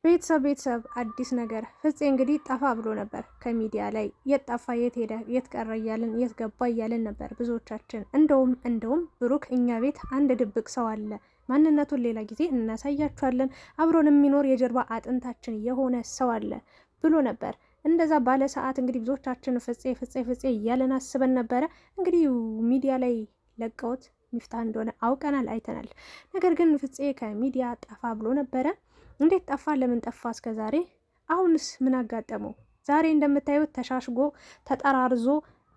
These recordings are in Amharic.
ቤተሰብ አዲስ ነገር ፍፄ እንግዲህ ጠፋ ብሎ ነበር ከሚዲያ ላይ። የት ጠፋ፣ የት ሄደ፣ የት ቀረ እያልን የት ገባ እያልን ነበር ብዙዎቻችን። እንደውም ብሩክ እኛ ቤት አንድ ድብቅ ሰው አለ፣ ማንነቱን ሌላ ጊዜ እናሳያችኋለን፣ አብሮን የሚኖር የጀርባ አጥንታችን የሆነ ሰው አለ ብሎ ነበር። እንደዛ ባለ ሰዓት እንግዲህ ብዙዎቻችን ፍፄ እያለን አስበን ነበረ። እንግዲህ ሚዲያ ላይ ለቀውት ሚፍታህ እንደሆነ አውቀናል፣ አይተናል። ነገር ግን ፍፄ ከሚዲያ ጠፋ ብሎ ነበረ። እንዴት ጠፋ? ለምን ጠፋ እስከ ዛሬ? አሁንስ ምን አጋጠመው? ዛሬ እንደምታዩት ተሻሽጎ ተጠራርዞ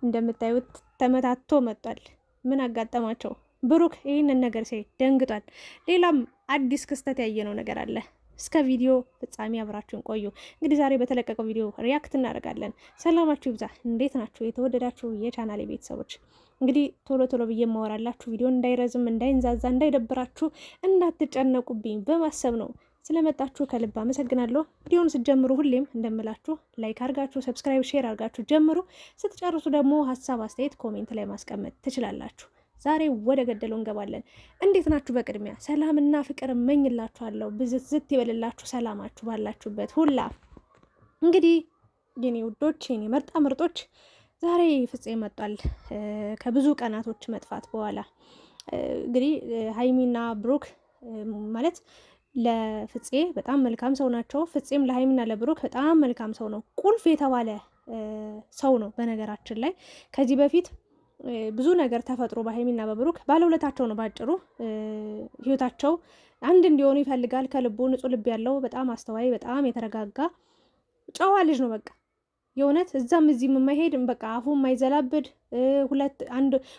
እንደምታዩት ተመታቶ መጥቷል። ምን አጋጠማቸው? ብሩክ ይህንን ነገር ሲያይ ደንግጧል። ሌላም አዲስ ክስተት ያየነው ነገር አለ። እስከ ቪዲዮ ፍጻሜ አብራችሁን ቆዩ። እንግዲህ ዛሬ በተለቀቀው ቪዲዮ ሪያክት እናደርጋለን። ሰላማችሁ ይብዛ። እንዴት ናችሁ የተወደዳችሁ የቻናሌ ቤተሰቦች? እንግዲህ ቶሎ ብዬ ማወራላችሁ ቪዲዮ እንዳይረዝም፣ እንዳይንዛዛ፣ እንዳይደብራችሁ፣ እንዳትጨነቁብኝ በማሰብ ነው። ስለመጣችሁ ከልብ አመሰግናለሁ። ቪዲዮውን ስትጀምሩ ሁሌም እንደምላችሁ ላይክ አርጋችሁ ሰብስክራይብ፣ ሼር አርጋችሁ ጀምሩ። ስትጨርሱ ደግሞ ሀሳብ አስተያየት ኮሜንት ላይ ማስቀመጥ ትችላላችሁ። ዛሬ ወደ ገደለው እንገባለን። እንዴት ናችሁ? በቅድሚያ ሰላምና ፍቅር እመኝላችኋለሁ። ብዝት ይበልላችሁ ሰላማችሁ ባላችሁበት ሁላ። እንግዲህ የኔ ውዶች፣ የኔ ምርጣ ምርጦች፣ ዛሬ ፍፄ መጧል ከብዙ ቀናቶች መጥፋት በኋላ። እንግዲህ ሀይሚና ብሩክ ማለት ለፍፄ በጣም መልካም ሰው ናቸው። ፍፄም ለሀይሚና ለብሩክ በጣም መልካም ሰው ነው። ቁልፍ የተባለ ሰው ነው። በነገራችን ላይ ከዚህ በፊት ብዙ ነገር ተፈጥሮ በሀይሚና በብሩክ ባለውለታቸው ነው። ባጭሩ ህይወታቸው አንድ እንዲሆኑ ይፈልጋል ከልቡ። ንጹህ ልብ ያለው በጣም አስተዋይ፣ በጣም የተረጋጋ ጨዋ ልጅ ነው። በቃ የእውነት እዛም እዚህም የማይሄድ በቃ አፉ የማይዘላብድ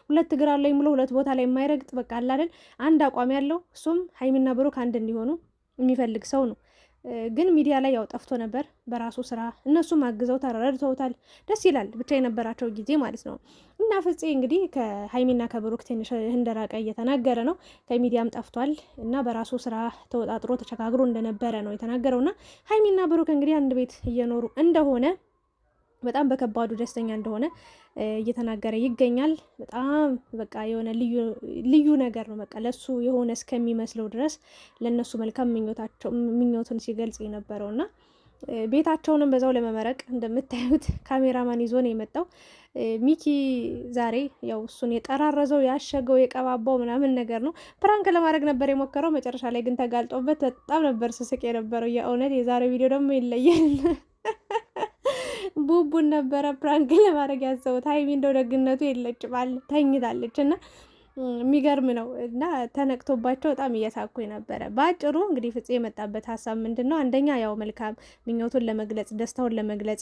ሁለት እግር አለኝ ብሎ ሁለት ቦታ ላይ የማይረግጥ በቃ አላደል አንድ አቋም ያለው እሱም ሀይሚና ብሩክ አንድ እንዲሆኑ የሚፈልግ ሰው ነው። ግን ሚዲያ ላይ ያው ጠፍቶ ነበር በራሱ ስራ። እነሱም አግዘው ተረድተውታል። ደስ ይላል ብቻ የነበራቸው ጊዜ ማለት ነው። እና ፍፄ እንግዲህ ከሀይሚና ከብሩክ ትንሽ እንደራቀ እየተናገረ ነው። ከሚዲያም ጠፍቷል እና በራሱ ስራ ተወጣጥሮ ተቸጋግሮ እንደነበረ ነው የተናገረው። እና ሀይሚና ብሩክ እንግዲህ አንድ ቤት እየኖሩ እንደሆነ በጣም በከባዱ ደስተኛ እንደሆነ እየተናገረ ይገኛል። በጣም በቃ የሆነ ልዩ ነገር ነው። በቃ ለሱ የሆነ እስከሚመስለው ድረስ ለነሱ መልካም ምኞቱን ሲገልጽ የነበረው እና ቤታቸውንም በዛው ለመመረቅ እንደምታዩት ካሜራማን ይዞ ነው የመጣው። ሚኪ ዛሬ ያው እሱን የጠራረዘው ያሸገው የቀባባው ምናምን ነገር ነው። ፕራንክ ለማድረግ ነበር የሞከረው። መጨረሻ ላይ ግን ተጋልጦበት በጣም ነበር ስስቅ የነበረው። የእውነት የዛሬው ቪዲዮ ደግሞ ይለያል። ቡቡን ነበረ ፕራንክ ለማድረግ ያሰቡት። ሀይሚ እንደው ደግነቱ የለችም ተኝታለች እና የሚገርም ነው። እና ተነቅቶባቸው በጣም እየሳኩ ነበረ። በአጭሩ እንግዲህ ፍፄ የመጣበት ሀሳብ ምንድን ነው? አንደኛ ያው መልካም ምኞቱን ለመግለጽ፣ ደስታውን ለመግለጽ፣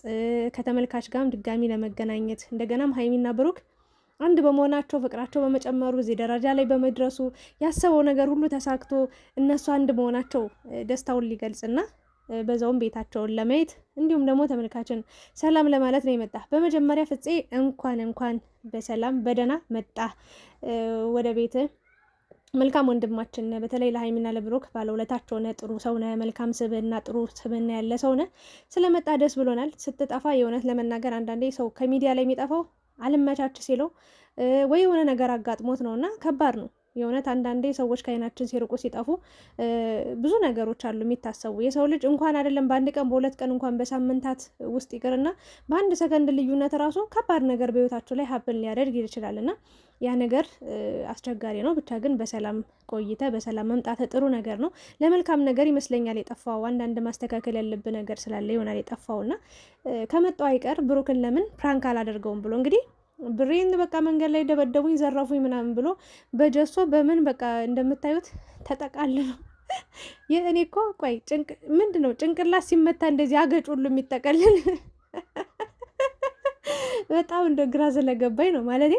ከተመልካች ጋርም ድጋሚ ለመገናኘት፣ እንደገናም ሀይሚና ብሩክ አንድ በመሆናቸው ፍቅራቸው በመጨመሩ እዚህ ደረጃ ላይ በመድረሱ ያሰበው ነገር ሁሉ ተሳክቶ እነሱ አንድ መሆናቸው ደስታውን ሊገልጽና በዛውም ቤታቸውን ለማየት እንዲሁም ደግሞ ተመልካችን ሰላም ለማለት ነው የመጣ። በመጀመሪያ ፍፄ እንኳን በሰላም በደህና መጣ ወደ ቤት። መልካም ወንድማችን፣ በተለይ ለሀይሚና ለብሩክ ባለውለታቸው ነህ። ጥሩ ሰው ነህ። መልካም ስብዕና፣ ጥሩ ስብዕና ያለ ሰው ነህ። ስለመጣ ደስ ብሎናል። ስትጠፋ የእውነት ለመናገር አንዳንዴ ሰው ከሚዲያ ላይ የሚጠፋው አልመቻች ሲለው ወይ የሆነ ነገር አጋጥሞት ነው እና ከባድ ነው የእውነት። አንዳንዴ ሰዎች ከዓይናችን ሲርቁ ሲጠፉ ብዙ ነገሮች አሉ የሚታሰቡ። የሰው ልጅ እንኳን አይደለም በአንድ ቀን በሁለት ቀን እንኳን በሳምንታት ውስጥ ይቅርና በአንድ ሰከንድ ልዩነት ራሱ ከባድ ነገር በህይወታቸው ላይ ሀብን ሊያደርግ ይችላል እና ያ ነገር አስቸጋሪ ነው። ብቻ ግን በሰላም ቆይተ በሰላም መምጣት ጥሩ ነገር ነው። ለመልካም ነገር ይመስለኛል የጠፋው። አንዳንድ ማስተካከል ያለብህ ነገር ስላለ ይሆናል የጠፋው እና ከመጣው አይቀር ብሩክን ለምን ፕራንክ አላደርገውም ብሎ እንግዲህ ብሬን በቃ መንገድ ላይ ደበደቡኝ፣ ዘረፉኝ ምናምን ብሎ በጀሶ በምን በቃ እንደምታዩት ተጠቃልሎ እኔ እኮ ቆይ ምንድን ነው ጭንቅላት ሲመታ እንደዚህ አገጭ ሁሉ የሚጠቀልል በጣም እንደ ግራ ስለገባኝ ነው ማለት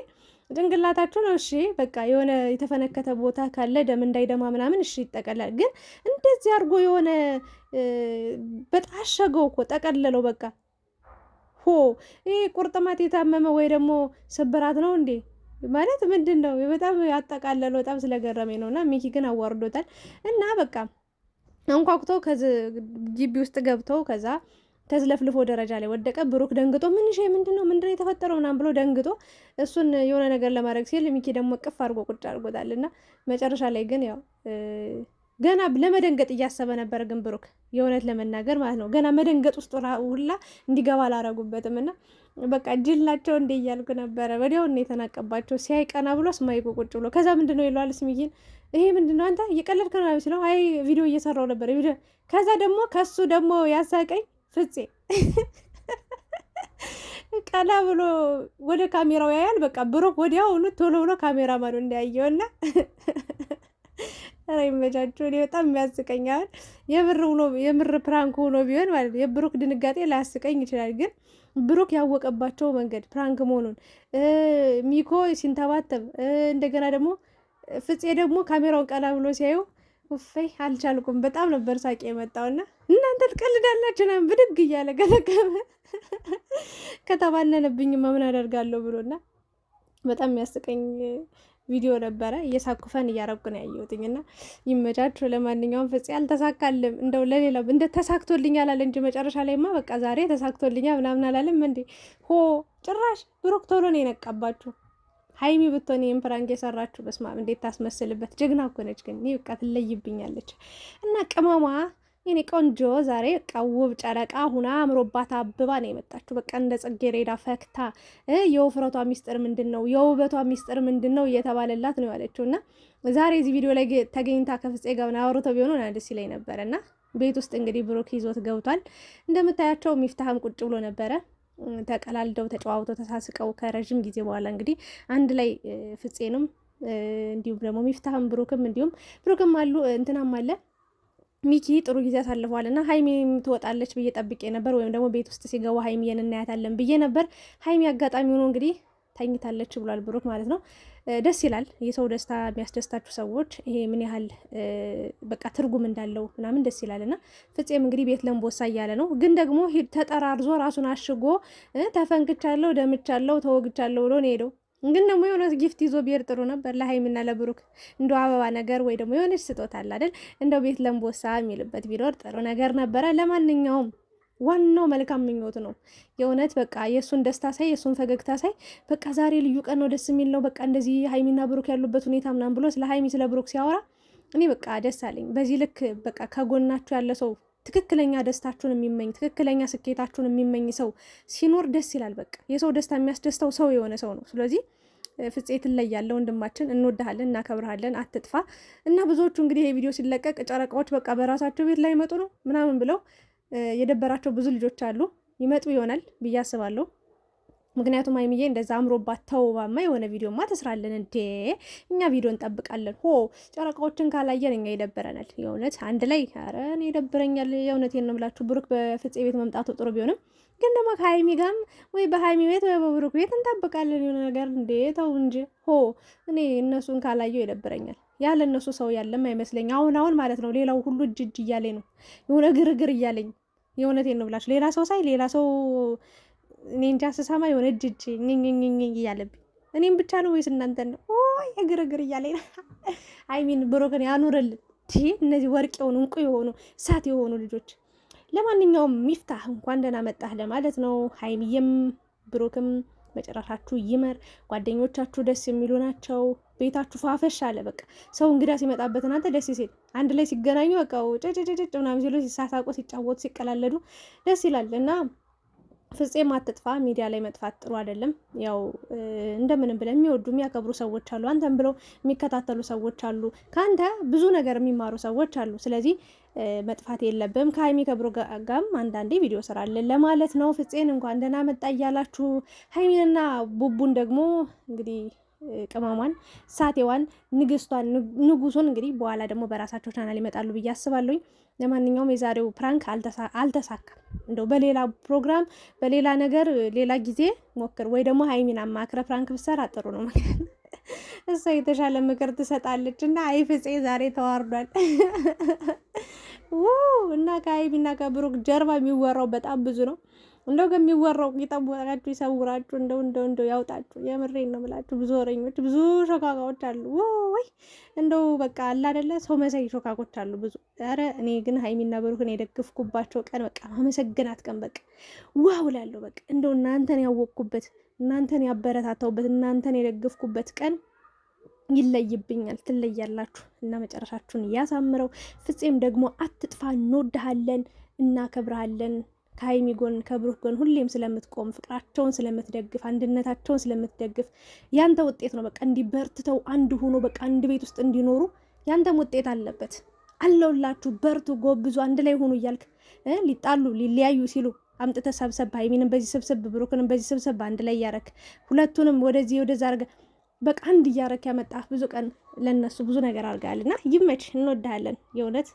ጭንቅላታችሁ ነው። እሺ በቃ የሆነ የተፈነከተ ቦታ ካለ ደም እንዳይደማ ምናምን እሺ ይጠቀላል። ግን እንደዚህ አድርጎ የሆነ በጣሸገው እኮ ጠቀለለው በቃ ይሄ ቁርጥማት የታመመ ወይ ደግሞ ስብራት ነው እንዴ? ማለት ምንድን ነው? በጣም ያጠቃለለው በጣም ስለገረመኝ ነው። እና ሚኪ ግን አዋርዶታል። እና በቃ አንኳኩቶ ግቢ ውስጥ ገብተው ከዛ ተዝለፍልፎ ደረጃ ላይ ወደቀ። ብሩክ ደንግጦ ምንድነው የተፈጠረው ምናምን ብሎ ደንግጦ እሱን የሆነ ነገር ለማድረግ ሲል ሚኪ ደግሞ ቅፍ አድርጎ ቁጭ አድርጎታል። እና መጨረሻ ላይ ግን ያው ገና ለመደንገጥ እያሰበ ነበር። ግን ብሩክ የእውነት ለመናገር ማለት ነው ገና መደንገጥ ውስጥ ሁላ እንዲገባ አላረጉበትም። እና በቃ ጅላቸው እንደ እያልኩ ነበረ። ወዲያውኑ የተናቀባቸው ሲያይ ቀና ብሎ ስማይኮ ቁጭ ብሎ ከዛ ምንድነው ይለዋል ስሚዬን፣ ይሄ ምንድነው አንተ እየቀለድክ ነው ሲለው፣ አይ ቪዲዮ እየሰራው ነበር ቪዲዮ። ከዛ ደግሞ ከሱ ደግሞ ያሳቀኝ ፍፄ ቀና ብሎ ወደ ካሜራው ያያል። በቃ ብሩክ ወዲያውኑ ቶሎ ብሎ ካሜራ ማኑ እንዳያየውና ኧረ ይመቻችሁ። እኔ በጣም የሚያስቀኛል የምር ፕራንክ ሆኖ ቢሆን ማለት ነው። የብሩክ ድንጋጤ ላያስቀኝ ይችላል፣ ግን ብሩክ ያወቀባቸው መንገድ ፕራንክ መሆኑን ሚኮ ሲንተባተብ እንደገና ደግሞ ፍፄ ደግሞ ካሜራውን ቀና ብሎ ሲያዩ ውፈይ አልቻልኩም። በጣም ነበር ሳቄ የመጣውና እናንተ ትቀልዳላችሁ ና ብድግ እያለ ገለቀመ ከተባነነብኝ ምን አደርጋለሁ ብሎና በጣም የሚያስቀኝ ቪዲዮ ነበረ። እየሳኩፈን እያረጉ ነው ያየሁትኝ እና ይመቻችሁ። ለማንኛውም ፍፄ አልተሳካልም። እንደው ለሌላው እንደ ተሳክቶልኛል አለ እንጂ መጨረሻ ላይማ በቃ ዛሬ ተሳክቶልኛል ምናምን አላለም እንዴ። ጭራሽ ብሩክ ቶሎ ነው የነቃባችሁ። ሀይሚ ብትሆን ይህን ፕራንክ የሰራችሁ በስመ አብ እንዴት ታስመስልበት። ጀግና እኮ ነች። ግን ይህ በቃ ትለይብኛለች። እና ቅመሟ የኔ ቆንጆ ዛሬ በቃ ውብ ጨረቃ ሁና አምሮባት አብባ ነው የመጣችሁ። በቃ እንደ ጽጌረዳ ፈክታ የውፍረቷ ሚስጥር ምንድን ነው፣ የውበቷ ሚስጥር ምንድን ነው እየተባለላት ነው ያለችው። እና ዛሬ እዚህ ቪዲዮ ላይ ተገኝታ ከፍፄ ጋር አውርተው ቢሆኑ ደስ ይለኝ ነበረ። እና ቤት ውስጥ እንግዲህ ብሩክ ይዞት ገብቷል። እንደምታያቸው ሚፍታህም ቁጭ ብሎ ነበረ። ተቀላልደው ተጨዋውተው ተሳስቀው ከረዥም ጊዜ በኋላ እንግዲህ አንድ ላይ ፍፄንም እንዲሁም ደግሞ ሚፍታህም ብሩክም እንዲሁም ብሩክም አሉ እንትናም አለ ሚኪ ጥሩ ጊዜ አሳልፈዋል። እና ሀይሚ ትወጣለች ብዬ ጠብቄ ነበር፣ ወይም ደግሞ ቤት ውስጥ ሲገቡ ሀይሚዬን እናያታለን ብዬ ነበር። ሀይሚ አጋጣሚ ሆኖ እንግዲህ ተኝታለች ብሏል ብሩክ ማለት ነው። ደስ ይላል። የሰው ደስታ የሚያስደስታችሁ ሰዎች ይሄ ምን ያህል በቃ ትርጉም እንዳለው ምናምን ደስ ይላል። እና ፍፄም እንግዲህ ቤት ለምቦሳ እያለ ነው፣ ግን ደግሞ ተጠራርዞ ራሱን አሽጎ ተፈንክቻለሁ፣ ደምቻለሁ፣ ተወግቻለሁ ብሎ ነው ሄደው። ግን ደግሞ የሆነ ጊፍት ይዞ ብሄር ጥሩ ነበር ለሀይሚና ለብሩክ እንደ አበባ ነገር ወይ ደግሞ የሆነች ስጦታ አለ አይደል? እንደው ቤት ለምቦሳ የሚልበት ቢኖር ጥሩ ነገር ነበረ። ለማንኛውም ዋናው መልካም ምኞት ነው የእውነት በቃ የእሱን ደስታ ሳይ የእሱን ፈገግታ ሳይ በቃ ዛሬ ልዩ ቀን ነው፣ ደስ የሚል ነው። በቃ እንደዚህ ሀይሚና ብሩክ ያሉበት ሁኔታ ምናምን ብሎ ስለ ሀይሚ ስለ ብሩክ ሲያወራ እኔ በቃ ደስ አለኝ። በዚህ ልክ በቃ ከጎናችሁ ያለ ሰው ትክክለኛ ደስታችሁን የሚመኝ ትክክለኛ ስኬታችሁን የሚመኝ ሰው ሲኖር ደስ ይላል። በቃ የሰው ደስታ የሚያስደስተው ሰው የሆነ ሰው ነው። ስለዚህ ፍፄ ትለያለህ ወንድማችን፣ እንወድሃለን፣ እናከብርሃለን፣ አትጥፋ። እና ብዙዎቹ እንግዲህ ይሄ ቪዲዮ ሲለቀቅ ጨረቃዎች በቃ በራሳቸው ቤት ላይ ይመጡ ነው ምናምን ብለው የደበራቸው ብዙ ልጆች አሉ። ይመጡ ይሆናል ብዬ አስባለሁ። ምክንያቱም ሀይሚዬ እንደዛ አምሮባት ተውባማ የሆነ ቪዲዮማ ተስራለን እንዴ! እኛ ቪዲዮ እንጠብቃለን። ጨረቃዎችን ካላየን እኛ ይደብረናል። የእውነት አንድ ላይ ኧረ እኔ ይደብረኛል። የእውነቴን ነው የምላችሁ። ብሩክ በፍፄ ቤት መምጣቱ ጥሩ ቢሆንም ግን ደግሞ ከሀይሚ ጋርም ወይ በሀይሚ ቤት ወይ በብሩክ ቤት እንጠብቃለን የሆነ ነገር እንዴ! ተው እንጂ እኔ እነሱን ካላየው ይደብረኛል። ያለ እነሱ ሰው ያለም አይመስለኝ። አሁን ማለት ነው ሌላው ሁሉ እጅ እያለኝ ነው የሆነ ግርግር እያለኝ። የእውነቴን ነው ብላችሁ ሌላ ሰው ሳይ ሌላ ሰው እኔ እንጃ ስሰማ የሆነ እጅ ኝኝኝኝ እያለብኝ እኔም ብቻ ነው ወይስ እናንተን ነው? ግርግር እያለኝ ነው። አይሚን ብሩክን ያኑርልን። እነዚህ ወርቅ የሆኑ እንቁ የሆኑ እሳት የሆኑ ልጆች። ለማንኛውም ሚፍታህ እንኳን ደህና መጣህ ለማለት ነው። ሀይሚዬም ብሩክም መጨረሻችሁ ይመር። ጓደኞቻችሁ ደስ የሚሉ ናቸው። ቤታችሁ ፋፈሽ አለ። በቃ ሰው እንግዳ ሲመጣበት እናንተ ደስ ሲል አንድ ላይ ሲገናኙ በቃ ጭጭጭጭ ምናምን ሲሉ ሲሳሳቁ ሲጫወቱ ሲቀላለዱ ደስ ይላል። እና ፍፄም አትጥፋ። ሚዲያ ላይ መጥፋት ጥሩ አይደለም። ያው እንደምንም ብለው የሚወዱ የሚያከብሩ ሰዎች አሉ። አንተም ብለው የሚከታተሉ ሰዎች አሉ። ከአንተ ብዙ ነገር የሚማሩ ሰዎች አሉ። ስለዚህ መጥፋት የለብም። ከሀይሚ ከብሩክ ጋርም አንዳንዴ ቪዲዮ ስራለን ለማለት ነው። ፍፄን እንኳን ደህና መጣ እያላችሁ ሀይሚንና ቡቡን ደግሞ እንግዲህ ቅመሟን ሳቴዋን ንግስቷን ንጉሱን እንግዲህ በኋላ ደግሞ በራሳቸው ቻናል ይመጣሉ ብዬ አስባለሁኝ። ለማንኛውም የዛሬው ፕራንክ አልተሳካም። እንደው በሌላ ፕሮግራም በሌላ ነገር ሌላ ጊዜ ሞክር፣ ወይ ደግሞ ሀይሚን አማክረ ፕራንክ ብሰራ ጥሩ ነው። እሷ የተሻለ ምክር ትሰጣለች። እና አይ ፍፄ ዛሬ ተዋርዷል። እና ከሀይሚና ከብሩክ ጀርባ የሚወራው በጣም ብዙ ነው። እንደው ከሚወራው ይጠብቃችሁ፣ ይሰውራችሁ፣ እንደው ያውጣችሁ። የምሬን ነው የምላችሁ። ብዙ ወሬኞች፣ ብዙ ሾካካዎች አሉ። ወይ እንደው በቃ አለ አይደለ ሰው መሳይ ሾካኮች አሉ ብዙ። ኧረ እኔ ግን ሀይሚና ብሩክን የደገፍኩባቸው ቀን በቃ ማመሰግናት ቀን በቃ ዋው ላለሁ በቃ እንደው እናንተን ያወቅኩበት፣ እናንተን ያበረታታውበት፣ እናንተን የደገፍኩበት ቀን ይለይብኛል፣ ትለያላችሁ እና መጨረሻችሁን ያሳምረው። ፍፄም ደግሞ አትጥፋ፣ እንወድሃለን፣ እናከብረሃለን ከሀይሚ ጎን ከብሩክ ጎን ሁሌም ስለምትቆም ፍቅራቸውን ስለምትደግፍ አንድነታቸውን ስለምትደግፍ ያንተ ውጤት ነው። በቃ እንዲበርትተው አንድ ሆኖ በቃ አንድ ቤት ውስጥ እንዲኖሩ ያንተም ውጤት አለበት። አለውላችሁ፣ በርቱ፣ ጎብዙ፣ አንድ ላይ ሆኑ እያልክ ሊጣሉ ሊለያዩ ሲሉ አምጥተህ ሰብሰብ፣ ሀይሚንም በዚህ ሰብሰብ፣ ብሩክንም በዚህ ሰብሰብ፣ አንድ ላይ እያረክ ሁለቱንም ወደዚህ ወደዛ አርገ በቃ አንድ እያረክ ያመጣ ብዙ ቀን ለነሱ ብዙ ነገር አድርጋል እና ይመች፣ እንወድሃለን የእውነት